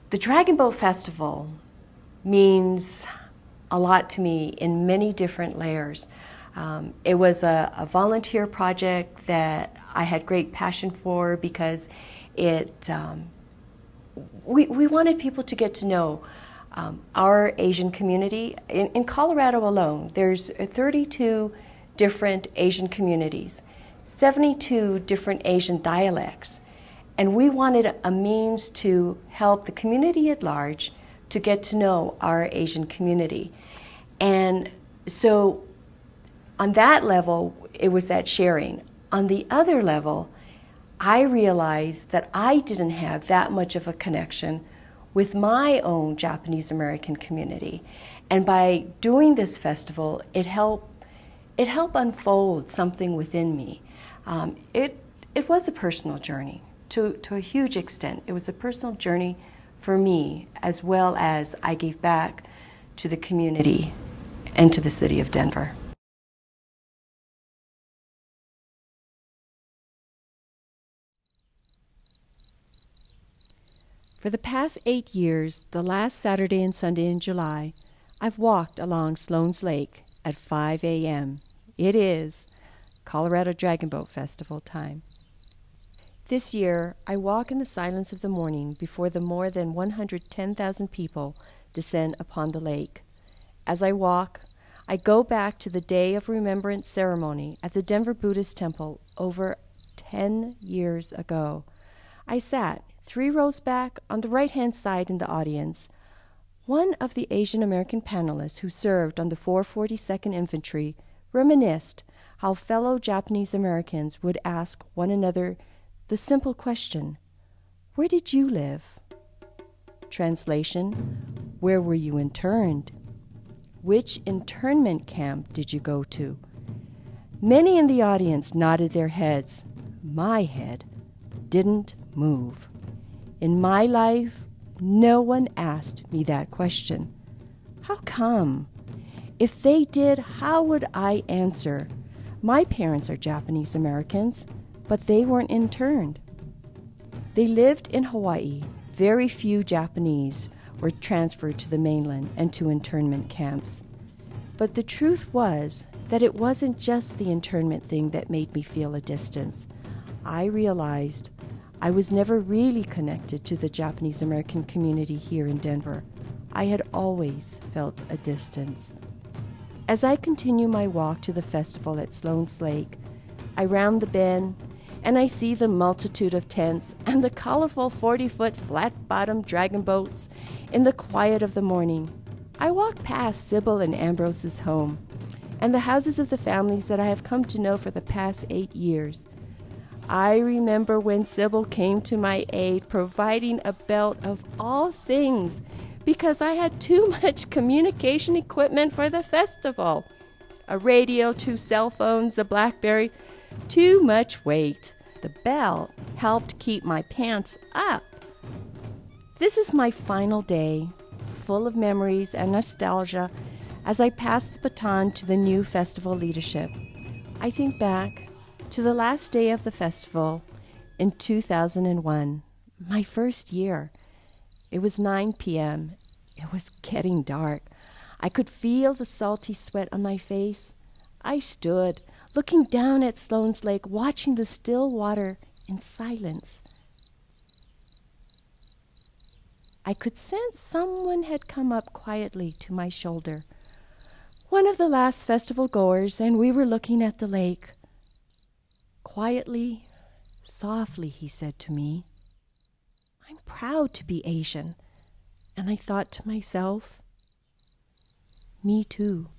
The Dragon Boat Festival means a lot to me in many different layers. It was a volunteer project that I had great passion for because we wanted people to get to know our Asian community. In Colorado alone, there's 32 different Asian communities, 72 different Asian dialects. And we wanted a means to help the community at large to get to know our Asian community. And so on that level, it was that sharing. On the other level, I realized that I didn't have that much of a connection with my own Japanese American community. And by doing this festival, it helped unfold something within me. It was a personal journey. To a huge extent. It was a personal journey for me, as well as I gave back to the community and to the city of Denver. For the past 8 years, the last Saturday and Sunday in July, I've walked along Sloan's Lake at 5 a.m. It is Colorado Dragon Boat Festival time. This year, I walk in the silence of the morning before the more than 110,000 people descend upon the lake. As I walk, I go back to the Day of Remembrance ceremony at the Denver Buddhist Temple over 10 years ago. I sat 3 rows back on the right-hand side in the audience. One of the Asian American panelists who served on the 442nd Infantry reminisced how fellow Japanese Americans would ask one another the simple question, "Where did you live?" Translation, "Where were you interned?" "Which internment camp did you go to?" Many in the audience nodded their heads. My head didn't move. In my life, no one asked me that question. How come? If they did, how would I answer? My parents are Japanese Americans, but they weren't interned. They lived in Hawaii. Very few Japanese were transferred to the mainland and to internment camps. But the truth was that it wasn't just the internment thing that made me feel a distance. I realized I was never really connected to the Japanese American community here in Denver. I had always felt a distance. As I continue my walk to the festival at Sloan's Lake, I round the bend and I see the multitude of tents and the colorful 40-foot flat-bottomed dragon boats in the quiet of the morning. I walk past Sybil and Ambrose's home and the houses of the families that I have come to know for the past 8 years. I remember when Sybil came to my aid, providing a belt of all things because I had too much communication equipment for the festival. A radio, 2 cell phones, a BlackBerry, too much weight. The belt helped keep my pants up. This is my final day, full of memories and nostalgia as I pass the baton to the new festival leadership. I think back to the last day of the festival in 2001, my first year. It was 9 p.m. It was getting dark. I could feel the salty sweat on my face. I stood, looking down at Sloan's Lake, watching the still water in silence. I could sense someone had come up quietly to my shoulder. One of the last festival goers, and we were looking at the lake. Quietly, softly, he said to me, "I'm proud to be Asian." And I thought to myself, me too.